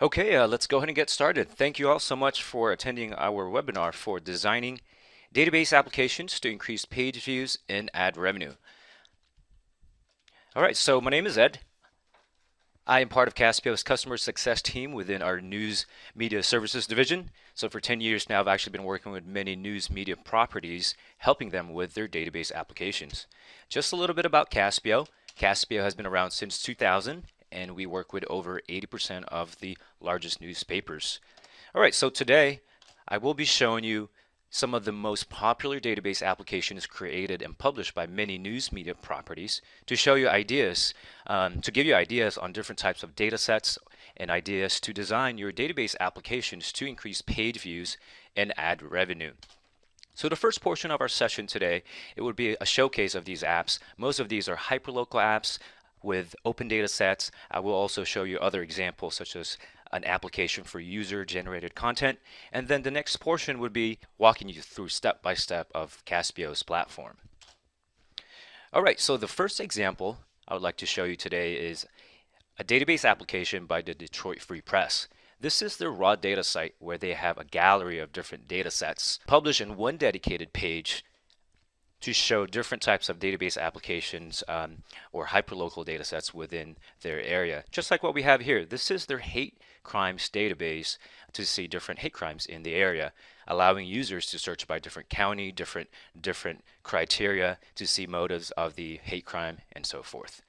Okay, let's go ahead and get started. Thank you all so much for attending our webinar for designing database applications to increase page views and add revenue. All right, so my name is Ed. I am part of Caspio's customer success team within our news media services division. So for 10 years now, I've actually been working with many news media properties, helping them with their database applications. Just a little bit about Caspio. Caspio has been around since 2000, and we work with over 80% of the largest newspapers. All right, so today I will be showing you some of the most popular database applications created and published by many news media properties to show you ideas, to give you ideas on different types of data sets and ideas to design your database applications to increase page views and add revenue. So the first portion of our session today, it would be a showcase of these apps. Most of these are hyperlocal apps with open data sets. I will also show you other examples such as an application for user-generated content. And then the next portion would be walking you through step-by-step of Caspio's platform. All right, so the first example I would like to show you today is a database application by the Detroit Free Press. This is their raw data site where they have a gallery of different data sets published in one dedicated page to show different types of database applications or hyperlocal data sets within their area. Just like what we have here, this is their hate crimes database to see different hate crimes in the area, allowing users to search by different county, different criteria to see motives of the hate crime and so forth.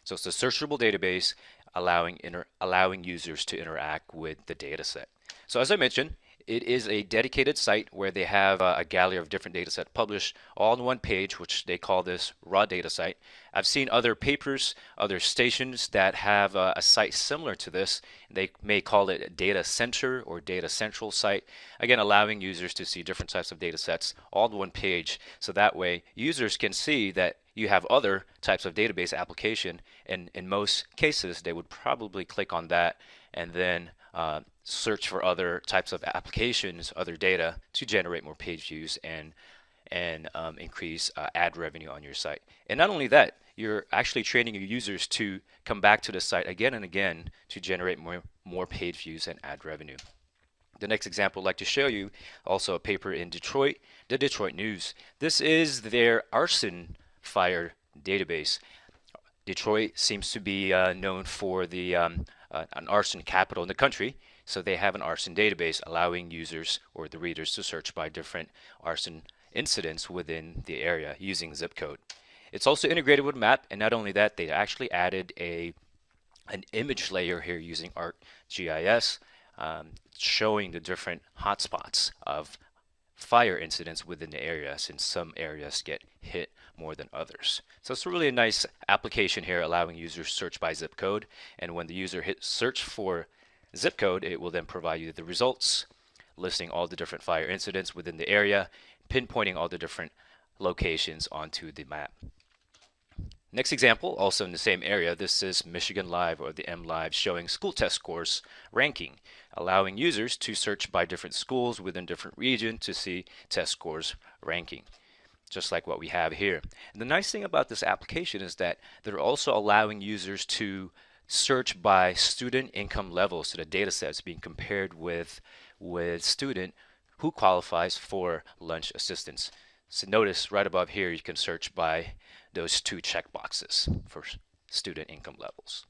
So it's a searchable database allowing users to interact with the data set. So as I mentioned, it is a dedicated site where they have a gallery of different data sets published all on one page, which they call this raw data site. I've seen other papers, other stations that have a site similar to this. They may call it a data center or data central site, again allowing users to see different types of data sets all on one page, so that way users can see that you have other types of database application, and in most cases they would probably click on that and then search for other types of applications, other data to generate more page views and increase ad revenue on your site. And not only that, you're actually training your users to come back to the site again and again to generate more page views and ad revenue. The next example I'd like to show you, also a paper in Detroit, the Detroit News. This is their arson fire database. Detroit seems to be known for the an arson capital in the country, so they have an arson database allowing users or the readers to search by different arson incidents within the area using zip code. It's also integrated with map, and not only that, they actually added an image layer here using ArcGIS, showing the different hotspots of fire incidents within the area, since some areas get hit more than others. So it's really a nice application here, allowing users to search by zip code, and when the user hits search for zip code, it will then provide you the results listing all the different fire incidents within the area, pinpointing all the different locations onto the map. Next example, also in the same area, this is Michigan Live, or the MLive, showing school test scores ranking, allowing users to search by different schools within different regions to see test scores ranking, just like what we have here. And the nice thing about this application is that they're also allowing users to search by student income levels, so the data sets being compared with student who qualifies for lunch assistance. So notice right above here you can search by those two checkboxes for student income levels.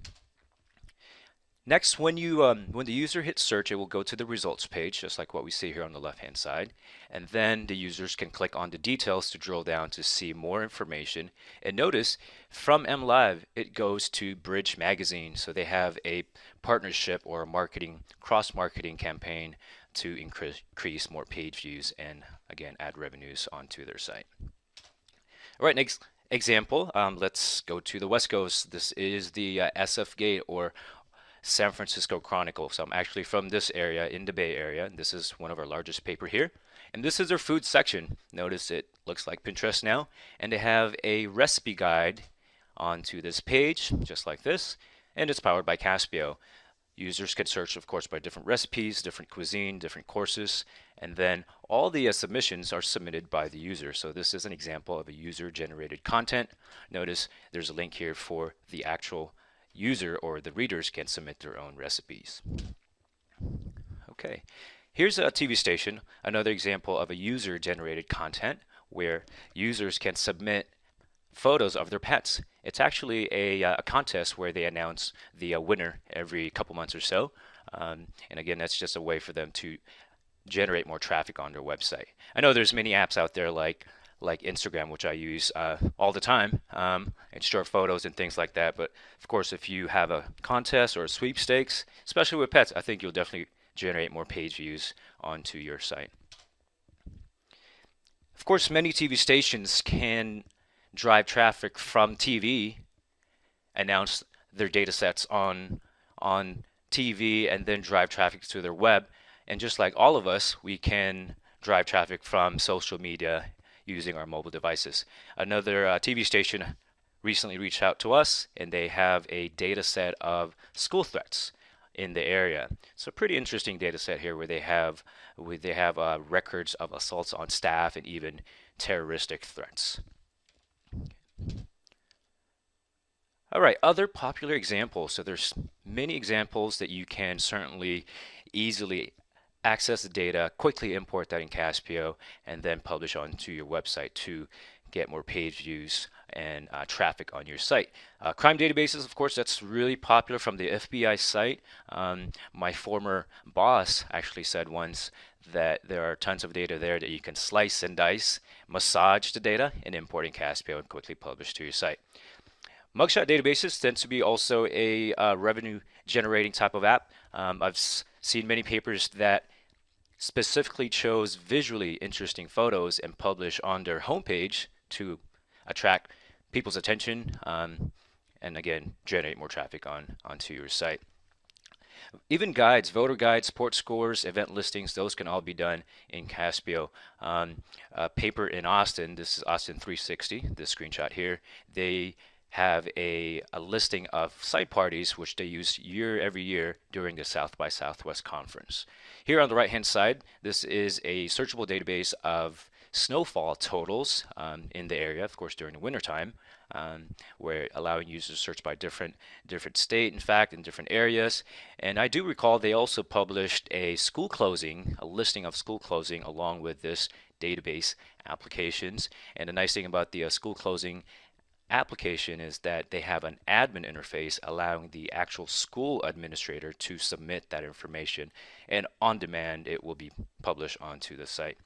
Next, when the user hits search, it will go to the results page, just like what we see here on the left-hand side. And then the users can click on the details to drill down to see more information. And notice from MLive, it goes to Bridge Magazine. So they have a partnership or a cross-marketing campaign to increase more page views and, again, add revenues onto their site. All right, next example, let's go to the West Coast. This is the SF Gate, or San Francisco Chronicle. So I'm actually from this area, in the Bay Area. This is one of our largest paper here. And this is their food section. Notice it looks like Pinterest now. And they have a recipe guide onto this page, just like this. And it's powered by Caspio. Users can search, of course, by different recipes, different cuisine, different courses, and then all the submissions are submitted by the user. So this is an example of a user-generated content. Notice there's a link here for the actual user, or the readers can submit their own recipes. Okay, here's a TV station, another example of a user-generated content where users can submit photos of their pets. It's actually a contest where they announce the winner every couple months or so. And again, that's just a way for them to generate more traffic on their website. I know there's many apps out there like Instagram, which I use all the time, and short photos and things like that. But of course, if you have a contest or a sweepstakes, especially with pets, I think you'll definitely generate more page views onto your site. Of course, many TV stations can drive traffic from TV, announce their data sets on TV, and then drive traffic to their web. And just like all of us, we can drive traffic from social media using our mobile devices. Another TV station recently reached out to us, and they have a data set of school threats in the area. It's a pretty interesting data set here where they have records of assaults on staff and even terroristic threats. All right, other popular examples. So there's many examples that you can certainly easily access the data, quickly import that in Caspio, and then publish onto your website to get more page views and traffic on your site. Crime databases, of course, that's really popular from the FBI site. My former boss actually said once that there are tons of data there that you can slice and dice, massage the data, and import in Caspio and quickly publish to your site. Mugshot databases tends to be also a revenue generating type of app. I've seen many papers that specifically chose visually interesting photos and publish on their homepage to attract people's attention and again generate more traffic onto your site. Even guides, voter guides, sports scores, event listings, those can all be done in Caspio. A paper in Austin, this is Austin 360, this screenshot here, they have a listing of site parties which they use every year during the South by Southwest conference. Here on the right hand side, this is a searchable database of snowfall totals in the area, of course during the wintertime, where allowing users to search by different state, in fact, in different areas. And I do recall they also published a listing of school closing along with this database applications. And the nice thing about the school closing application is that they have an admin interface allowing the actual school administrator to submit that information, and on demand it will be published onto the site.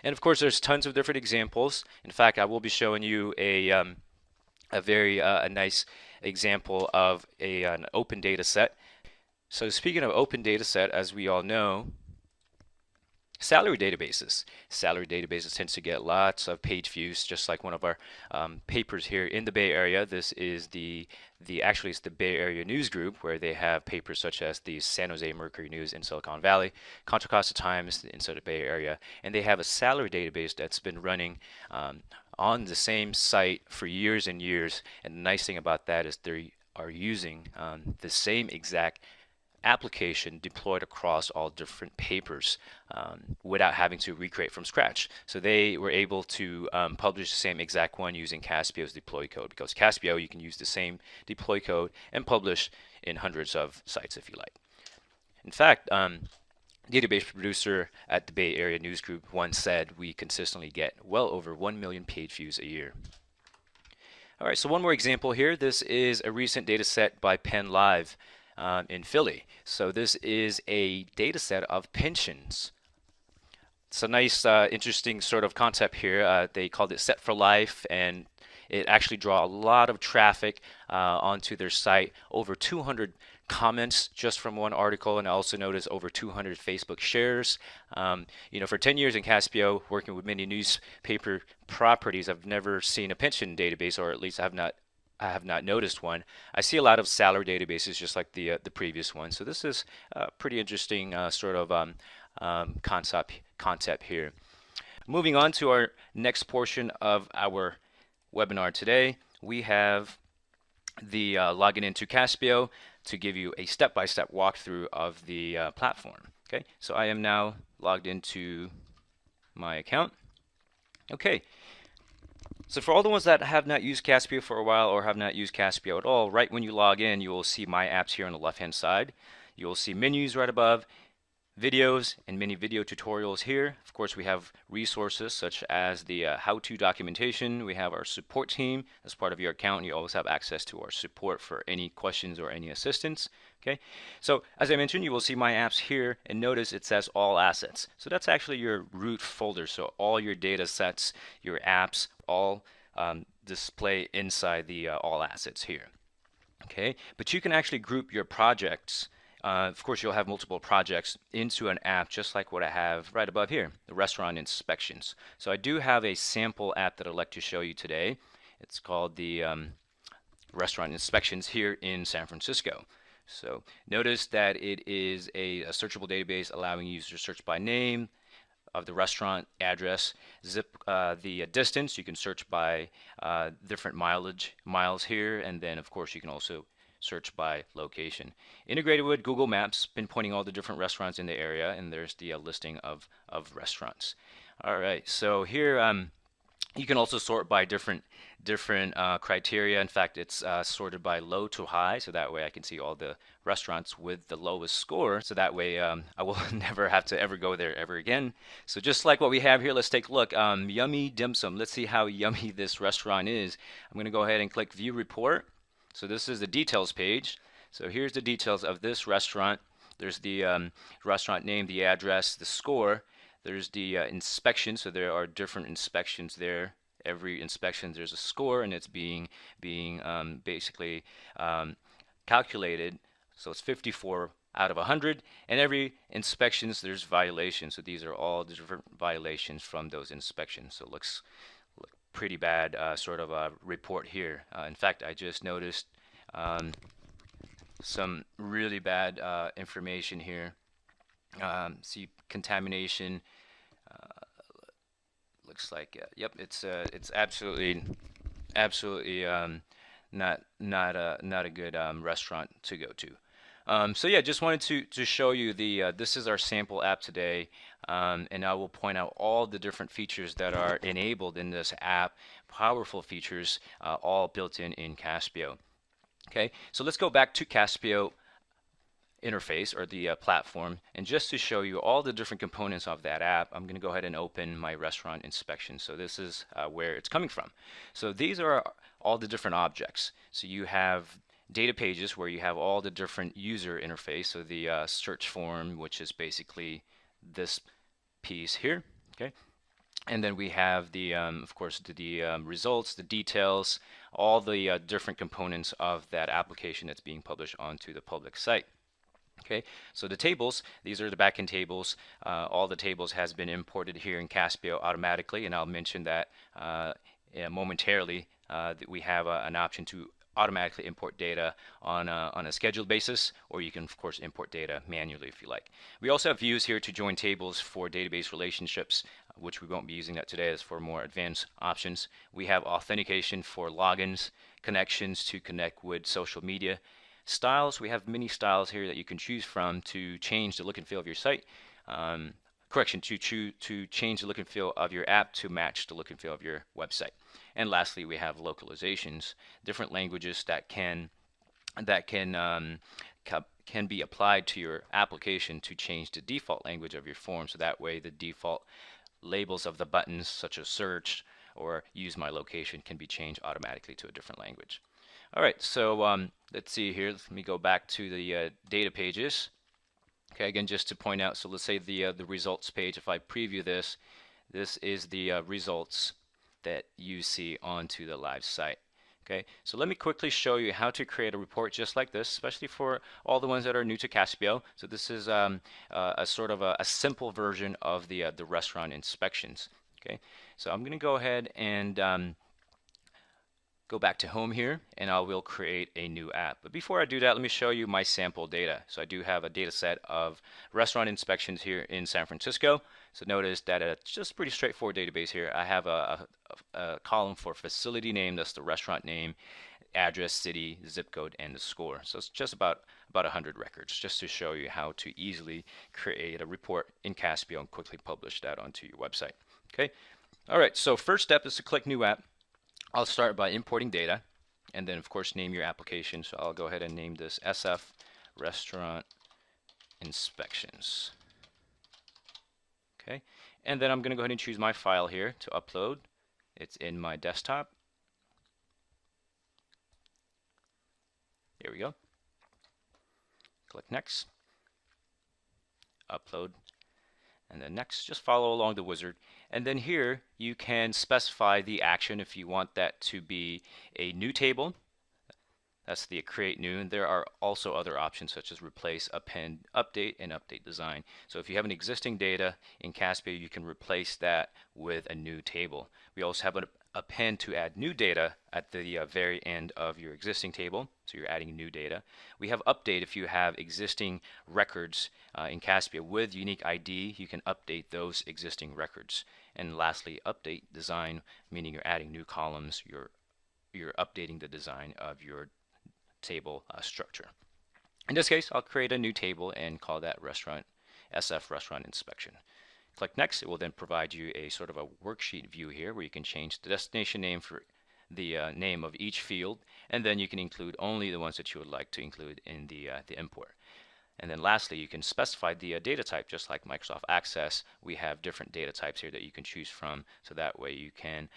And of course there's tons of different examples. In fact, I will be showing you a very nice example of an open data set. So speaking of open data set, as we all know, salary databases tend to get lots of page views, just like one of our papers here in the Bay Area. This is actually it's the Bay Area News Group, where they have papers such as the San Jose Mercury News in Silicon Valley, Contra Costa Times inside the Bay Area, and they have a salary database that's been running on the same site for years and years. And the nice thing about that is they are using the same exact application deployed across all different papers without having to recreate from scratch. So they were able to publish the same exact one using Caspio's deploy code, because Caspio, you can use the same deploy code and publish in hundreds of sites if you like. In fact, database producer at the Bay Area News Group once said we consistently get well over 1 million page views a year. All right, so one more example here. This is a recent data set by Penn Live in Philly. So this is a data set of pensions. It's a nice, interesting sort of concept here. They called it Set for Life, and it actually draw a lot of traffic onto their site. Over 200 comments just from one article, and I also noticed over 200 Facebook shares. You know, for 10 years in Caspio, working with many newspaper properties, I've never seen a pension database, or at least I have not noticed one. I see a lot of salary databases just like the previous one. So this is a pretty interesting sort of concept here. Moving on to our next portion of our webinar today, we have the login into Caspio to give you a step-by-step walkthrough of the platform. Okay, so I am now logged into my account. Okay. So for all the ones that have not used Caspio for a while or have not used Caspio at all, right when you log in, you will see My Apps here on the left-hand side. You will see menus right above. videos and many video tutorials here. Of course, we have resources such as the how-to documentation. We have our support team as part of your account. You always have access to our support for any questions or any assistance. Okay, so as I mentioned, you will see my apps here, and notice it says all assets. So that's actually your root folder. So all your data sets, your apps, all display inside the all assets here. Okay, but you can actually group your projects. Of course, you'll have multiple projects into an app, just like what I have right above here, the restaurant inspections. So I do have a sample app that I'd like to show you today. It's called the restaurant inspections here in San Francisco. So notice that it is a searchable database allowing users to search by name of the restaurant address, zip the distance. You can search by different miles here, and then of course you can also search by location. Integrated with Google Maps, pinpointing all the different restaurants in the area, and there's the listing of restaurants. All right, so here you can also sort by different criteria. In fact, it's sorted by low to high, so that way I can see all the restaurants with the lowest score, so that way I will never have to ever go there ever again. So just like what we have here, let's take a look. Yummy Dim Sum. Let's see how yummy this restaurant is. I'm going to go ahead and click View Report. So this is the details page. So here's the details of this restaurant. There's the restaurant name, the address, the score. There's the inspection, so there are different inspections there. Every inspection there's a score, and it's being basically calculated. So it's 54 out of 100, and every inspections there's violations. So these are all the different violations from those inspections. So it looks pretty bad sort of a report here. In fact, I just noticed some really bad information here. See contamination. Looks like yep, it's absolutely not a good restaurant to go to. So yeah, just wanted to show you the this is our sample app today, and I will point out all the different features that are enabled in this app, powerful features, all built in Caspio. Okay, so let's go back to Caspio interface or the platform, and just to show you all the different components of that app, I'm going to go ahead and open my restaurant inspection. So this is where it's coming from. So these are all the different objects. So you have data pages where you have all the different user interface, so the search form, which is basically this piece here. Okay, and then we have the of course the results, the details, all the different components of that application that's being published onto the public site. Okay, so the tables, these are the backend tables. All the tables has been imported here in Caspio automatically, and I'll mention that momentarily. That we have an option to automatically import data on a scheduled basis, or you can of course import data manually if you like. We also have views here to join tables for database relationships, which we won't be using that today. As for more advanced options. We have authentication for logins, connections to connect with social media. Styles, we have many styles here that you can choose from to change the look and feel of your site. Correction, to change the look and feel of your app to match the look and feel of your website. And lastly, we have localizations, different languages that can be applied to your application to change the default language of your form. So that way, the default labels of the buttons, such as search or use my location, can be changed automatically to a different language. All right, so let's see here. Let me go back to the data pages. Okay, again, just to point out, so let's say the results page. If I preview this, this is the results that you see onto the live site. Okay, so let me quickly show you how to create a report just like this, especially for all the ones that are new to Caspio. So this is a sort of a simple version of the restaurant inspections. Okay, so I'm going to go ahead and go back to home here, and I will create a new app. But before I do that, let me show you my sample data. So I do have a data set of restaurant inspections here in San Francisco. So notice that it's just a pretty straightforward database here. I have a column for facility name, that's the restaurant name, address, city, zip code, and the score. So it's just about 100 records, just to show you how to easily create a report in Caspio and quickly publish that onto your website. Okay. All right. So first step is to click New App. I'll start by importing data, and then of course name your application. So I'll go ahead and name this SF Restaurant Inspections. Okay, and then I'm going to go ahead and choose my file here to upload. It's in my desktop. There we go. Click next, upload, and then next. Just follow along the wizard. And then here you can specify the action if you want that to be a new table. That's the create new, and there are also other options such as replace, append, update, and update design. So if you have an existing data in Caspio, you can replace that with a new table. We also have an append to add new data at the very end of your existing table, so you're adding new data. We have update if you have existing records in Caspio with unique ID, you can update those existing records. And lastly, update design, meaning you're adding new columns, you're updating the design of your table structure. In this case, I'll create a new table and call that SF restaurant inspection. Click next. It will then provide you a sort of a worksheet view here where you can change the destination name for the name of each field, and then you can include only the ones that you would like to include in the import. And then lastly, you can specify the data type. Just like Microsoft Access, we have different data types here that you can choose from, so that way you can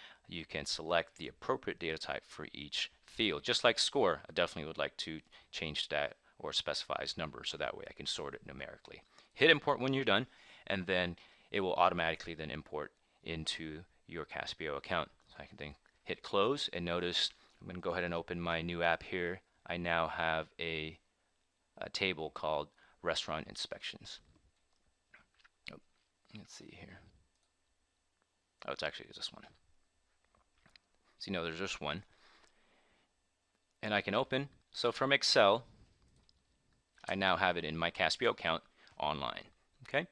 select the appropriate data type for each field. Just like score, I definitely would like to change that or specify as number, so that way I can sort it numerically. Hit import when you're done, and then it will automatically then import into your Caspio account. So I can then hit close, and notice I'm going to go ahead and open my new app here. I now have a table called restaurant inspections. Oh, let's see here. Oh, it's actually just one. So there's just one. And I can open. So from Excel, I now have it in my Caspio account online. Okay.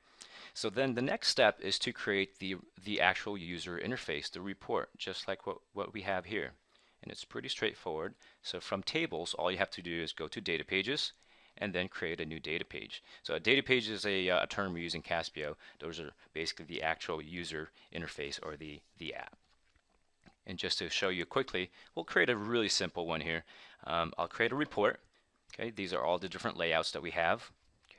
So then the next step is to create the actual user interface, the report, just like what we have here. And it's pretty straightforward. So from tables, all you have to do is go to data pages and then create a new data page. So a data page is a term we use in Caspio. Those are basically the actual user interface or the app. And just to show you quickly, we'll create a really simple one here. I'll create a report. Okay, these are all the different layouts that we have.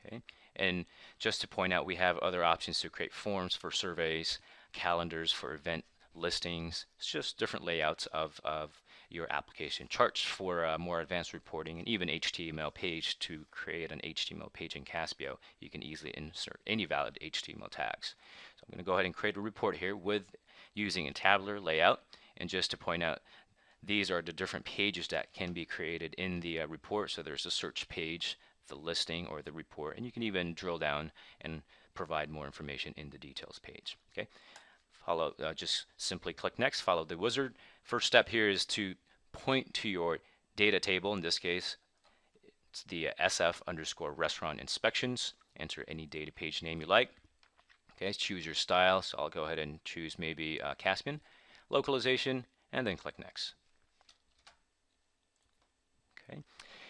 Okay, and just to point out, we have other options to create forms for surveys, calendars for event listings. It's just different layouts of your application. Charts for more advanced reporting, and even HTML page to create an HTML page in Caspio. You can easily insert any valid HTML tags. So I'm going to go ahead and create a report here with using a tabular layout. And just to point out, these are the different pages that can be created in the report. So there's a search page, the listing, or the report, and you can even drill down and provide more information in the details page. Okay. Just simply click next, follow the wizard. First step here is to point to your data table. In this case, it's the SF_restaurant inspections. Enter any data page name you like. Okay, choose your style. So I'll go ahead and choose maybe Caspian. Localization, and then click next. Okay,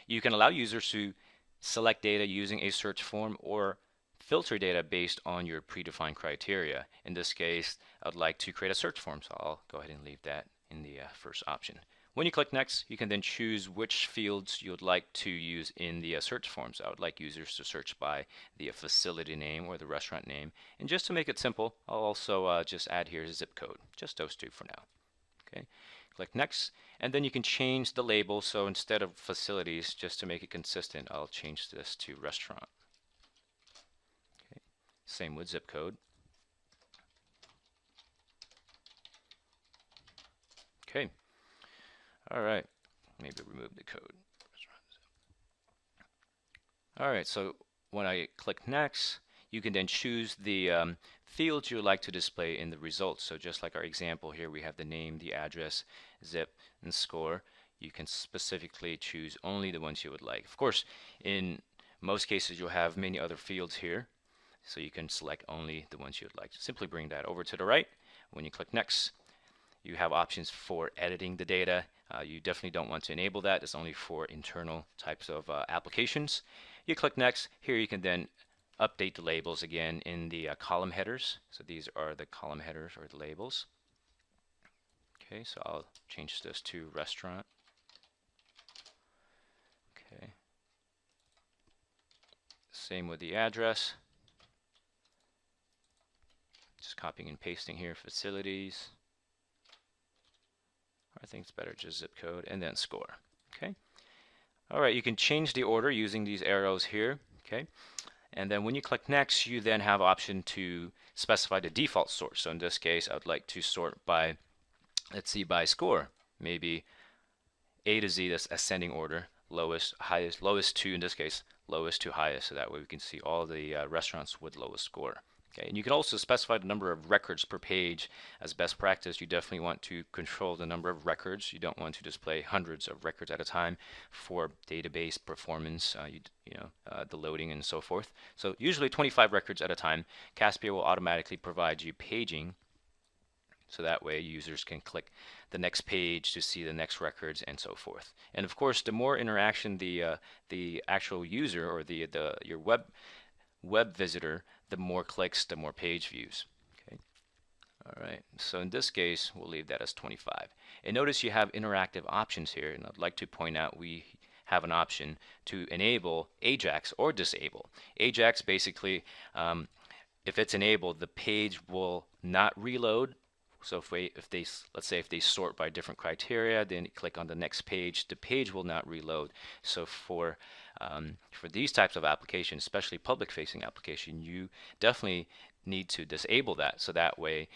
you can allow users to select data using a search form or filter data based on your predefined criteria. In this case, I'd like to create a search form, so I'll go ahead and leave that in the first option. When you click next, you can then choose which fields you would like to use in the search form. So I would like users to search by the facility name or the restaurant name. And just to make it simple, I'll also just add here a zip code, just those two for now. Okay, click next, and then you can change the label. So instead of facilities, just to make it consistent, I'll change this to restaurant. Same with zip code. Okay. All right. Maybe remove the code. All right. So when I click next, you can then choose the fields you would like to display in the results. So just like our example here, we have the name, the address, zip, and score. You can specifically choose only the ones you would like. Of course, in most cases, you'll have many other fields here. So you can select only the ones you would like. Simply bring that over to the right. When you click next, you have options for editing the data. You definitely don't want to enable that. It's only for internal types of applications. You click next. Here you can then update the labels again in the column headers. So these are the column headers or the labels. Okay, so I'll change this to restaurant. Okay. Same with the address. copying and pasting here, facilities. I think it's better just zip code and then score. Okay. All right, you can change the order using these arrows here. Okay. And then when you click next, you then have option to specify the default sort. So in this case, I would like to sort by, let's see, by score. Maybe A to Z, that's ascending order, lowest, highest, lowest to, in this case, lowest to highest. So that way we can see all the restaurants with lowest score. Okay, and you can also specify the number of records per page. As best practice, you definitely want to control the number of records. You don't want to display hundreds of records at a time for database performance, the loading and so forth. So usually 25 records at a time. Caspio will automatically provide you paging, so that way users can click the next page to see the next records and so forth. And of course, the more interaction the actual user or your web visitor, the more clicks, the more page views. Okay. All right. So in this case, we'll leave that as 25. And notice you have interactive options here, and I'd like to point out we have an option to enable AJAX or disable. AJAX basically, if it's enabled, the page will not reload. So let's say if they sort by different criteria, then click on the next page, the page will not reload. So for these types of applications, especially public-facing application, you definitely need to disable that. So that way,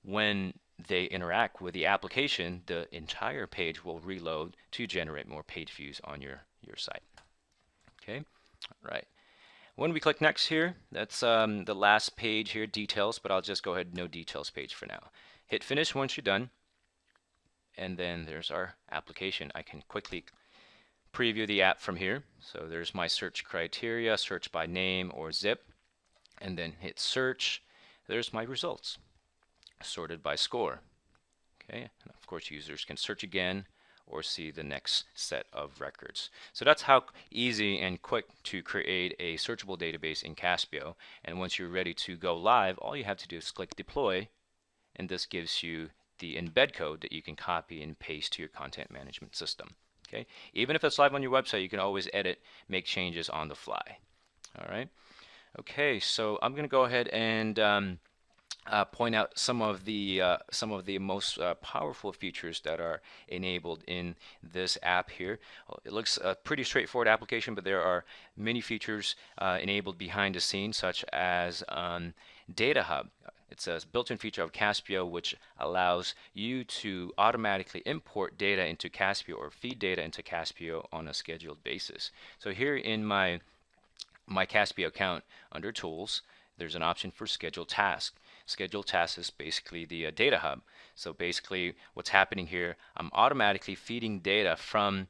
when they interact with the application, the entire page will reload to generate more page views on your site. Okay, all right. When we click next here, that's the last page here, details, but I'll just go ahead, no details page for now. Hit finish once you're done, and then there's our application. I can quickly preview the app from here. So there's my search criteria, search by name or zip, and then hit search. There's my results, sorted by score. Okay, and of course users can search again or see the next set of records. So that's how easy and quick to create a searchable database in Caspio. And once you're ready to go live, all you have to do is click deploy, and this gives you the embed code that you can copy and paste to your content management system. Okay, even if it's live on your website, you can always edit, make changes on the fly. All right. Okay, so I'm going to go ahead and point out some of the most powerful features that are enabled in this app here. It looks a pretty straightforward application, but there are many features enabled behind the scenes, such as Data Hub. It's a built-in feature of Caspio which allows you to automatically import data into Caspio or feed data into Caspio on a scheduled basis. So here in my Caspio account, under Tools, there's an option for Schedule Task. Schedule Task is basically the Data Hub. So basically what's happening here, I'm automatically feeding data from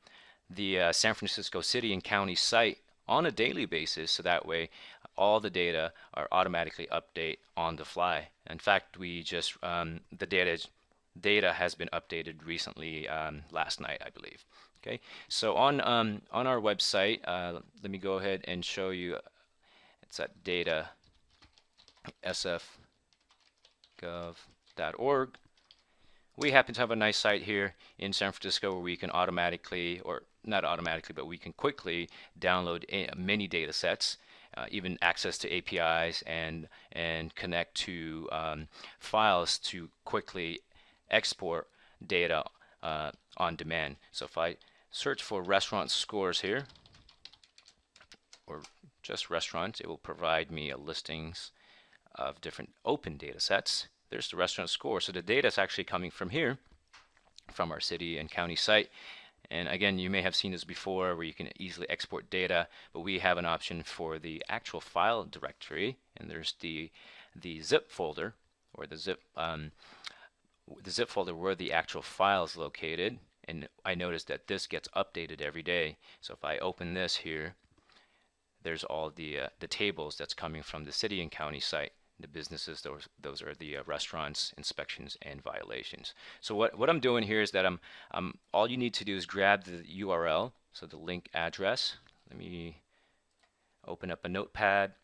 the San Francisco City and County site on a daily basis, so that way all the data are automatically update on the fly. In fact, we just the data has been updated recently, last night, I believe. Okay, so on our website, let me go ahead and show you. It's at data sfgov.org. We happen to have a nice site here in San Francisco where we can automatically, or not automatically, but we can quickly download many data sets, even access to APIs and connect to files to quickly export data on demand. So if I search for restaurant scores here, or just restaurants, it will provide me a listings of different open data sets. There's the restaurant score. So the data is actually coming from here, from our city and county site. And again, you may have seen this before where you can easily export data, but we have an option for the actual file directory, and there's the zip folder, or the zip folder where the actual file is located. And I noticed that this gets updated every day. So if I open this here, there's all the tables that's coming from the city and county site. The businesses, those are the restaurants, inspections, and violations. So what I'm doing here is that all you need to do is grab the URL, so the link address. Let me open up a notepad.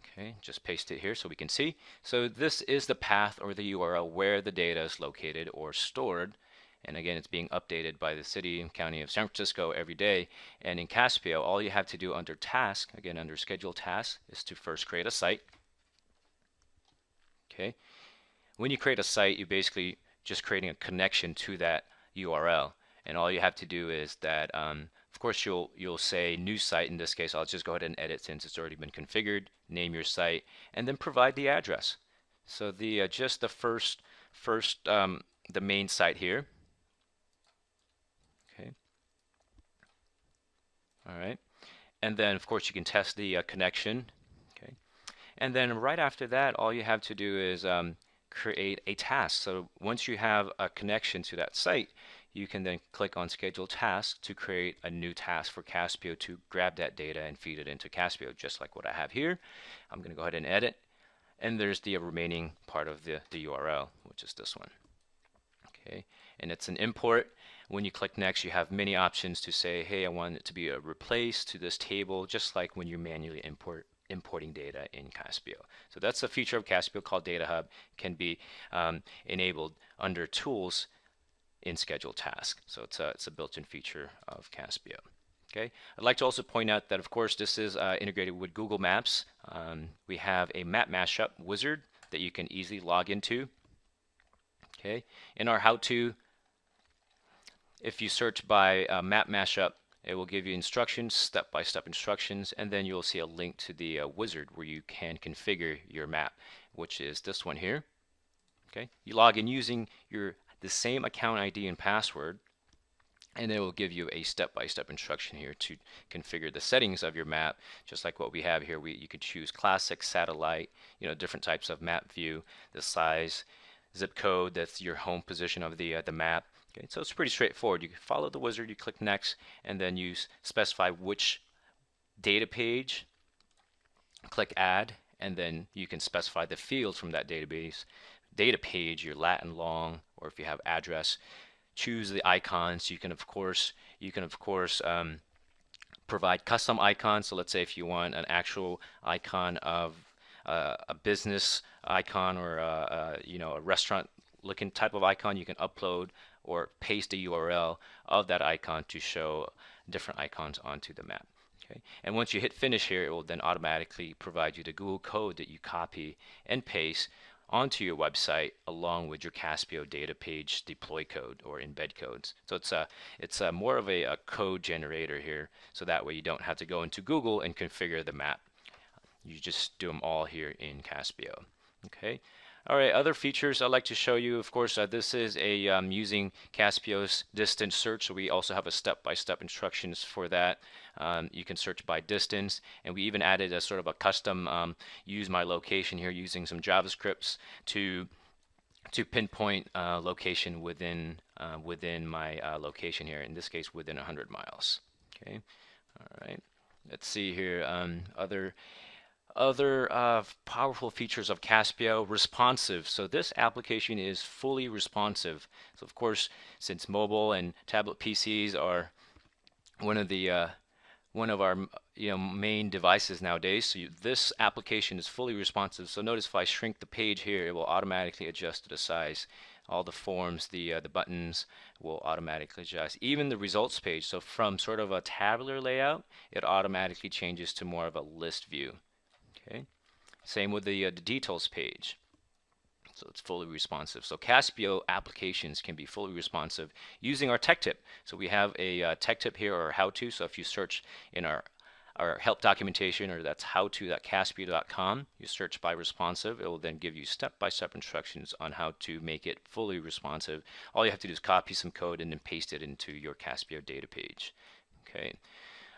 Okay, just paste it here so we can see. So this is the path or the URL where the data is located or stored. And again, it's being updated by the city and county of San Francisco every day. And in Caspio, all you have to do under task, again under schedule task, is to first create a site. Okay. When you create a site, you basically just creating a connection to that URL, and all you have to do is that, of course, you'll say new site. In this case, I'll just go ahead and edit since it's already been configured. Name your site, and then provide the address. So the just the first the main site here. Okay. All right. And then, of course, you can test the connection. Okay. And then right after that, all you have to do is create a task. So once you have a connection to that site, you can then click on Schedule Task to create a new task for Caspio to grab that data and feed it into Caspio, just like what I have here. I'm going to go ahead and edit. And there's the remaining part of the URL, which is this one. Okay, and it's an import. When you click next, you have many options to say, hey, I want it to be replaced to this table, just like when you manually importing data in Caspio. So that's a feature of Caspio called Data Hub, can be enabled under Tools in Schedule Task. So it's a built-in feature of Caspio. Okay, I'd like to also point out that, of course, this is integrated with Google Maps. We have a map mashup wizard that you can easily log into. Okay, in our how-to, if you search by map mashup, it will give you instructions, step-by-step instructions, and then you'll see a link to the wizard where you can configure your map, which is this one here. Okay, you log in using the same account ID and password, and it will give you a step-by-step instruction here to configure the settings of your map, just like what we have here. You could choose classic, satellite, different types of map view, the size, zip code, that's your home position of the map. Okay, so it's pretty straightforward. You can follow the wizard, you click next, and then you specify which data page, click add, and then you can specify the fields from that data page, your lat and long, or if you have address. Choose the icons. You can of course provide custom icons. So let's say if you want an actual icon of a business icon or a restaurant looking type of icon, you can upload or paste the URL of that icon to show different icons onto the map. Okay, and once you hit finish here, it will then automatically provide you the Google code that you copy and paste onto your website along with your Caspio data page deploy code or embed codes. So it's more of a code generator here, so that way you don't have to go into Google and configure the map. You just do them all here in Caspio. Okay. All right, other features I'd like to show you, of course, this is using Caspio's distance search, so we also have a step-by-step instructions for that. You can search by distance, and we even added a sort of a custom use my location here using some JavaScripts to pinpoint location within my location here, in this case within 100 miles. Okay, all right, let's see here, other powerful features of Caspio. Responsive. So this application is fully responsive. So of course, since mobile and tablet PCs are one of our main devices nowadays, so this application is fully responsive. So notice if I shrink the page here, it will automatically adjust to the size. All the forms, the buttons will automatically adjust. Even the results page. So from sort of a tabular layout, it automatically changes to more of a list view. Okay, same with the details page. So it's fully responsive. So Caspio applications can be fully responsive using our tech tip. So we have a tech tip here, or how-to. So if you search in our help documentation, or that's how-to.caspio.com, you search by responsive, it will then give you step-by-step instructions on how to make it fully responsive. All you have to do is copy some code and then paste it into your Caspio data page. Okay.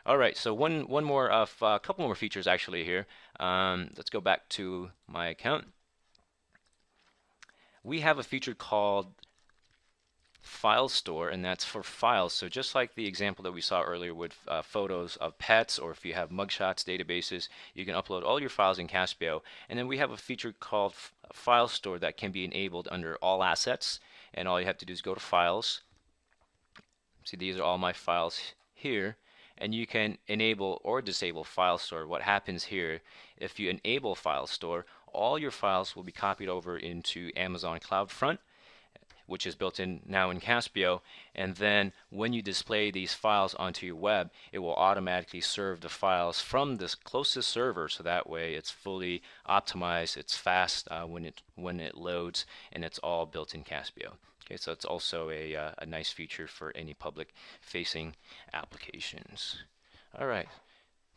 All right, so one more of a couple more features actually here. Let's go back to my account. We have a feature called File Store, and that's for files. So just like the example that we saw earlier with photos of pets, or if you have mugshots databases, you can upload all your files in Caspio. And then we have a feature called File Store that can be enabled under All Assets. And all you have to do is go to Files. See, these are all my files here. And you can enable or disable File Store. What happens here, if you enable File Store, all your files will be copied over into Amazon CloudFront. which is built in now in Caspio. And then when you display these files onto your web, it will automatically serve the files from this closest server. So that way it's fully optimized, it's fast when it loads, and it's all built in Caspio. Okay, so it's also a nice feature for any public facing applications. All right.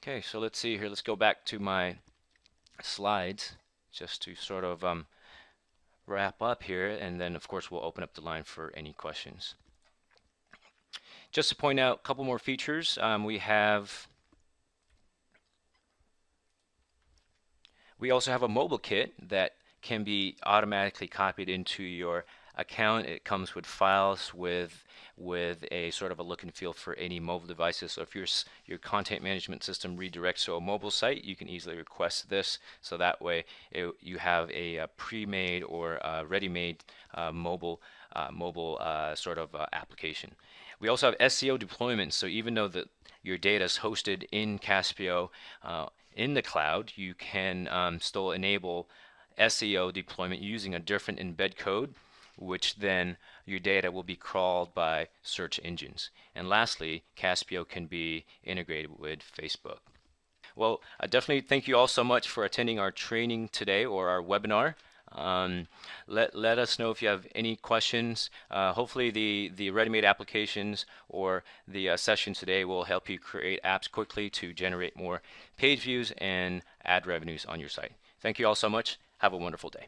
Okay, so let's see here. Let's go back to my slides just to sort of wrap up here, and then of course we'll open up the line for any questions. Just to point out a couple more features, we also have a mobile kit that can be automatically copied into your account. It comes with files with a sort of a look and feel for any mobile devices. So if your content management system redirects to a mobile site, you can easily request this. So that way you have a pre-made or ready-made mobile sort of application. We also have SEO deployments. So even though your data is hosted in Caspio in the cloud, you can still enable SEO deployment using a different embed code, which then your data will be crawled by search engines. And lastly, Caspio can be integrated with Facebook. Well, I definitely thank you all so much for attending our training today, or our webinar. Let us know if you have any questions. Hopefully the ready-made applications or the session today will help you create apps quickly to generate more page views and ad revenues on your site. Thank you all so much. Have a wonderful day.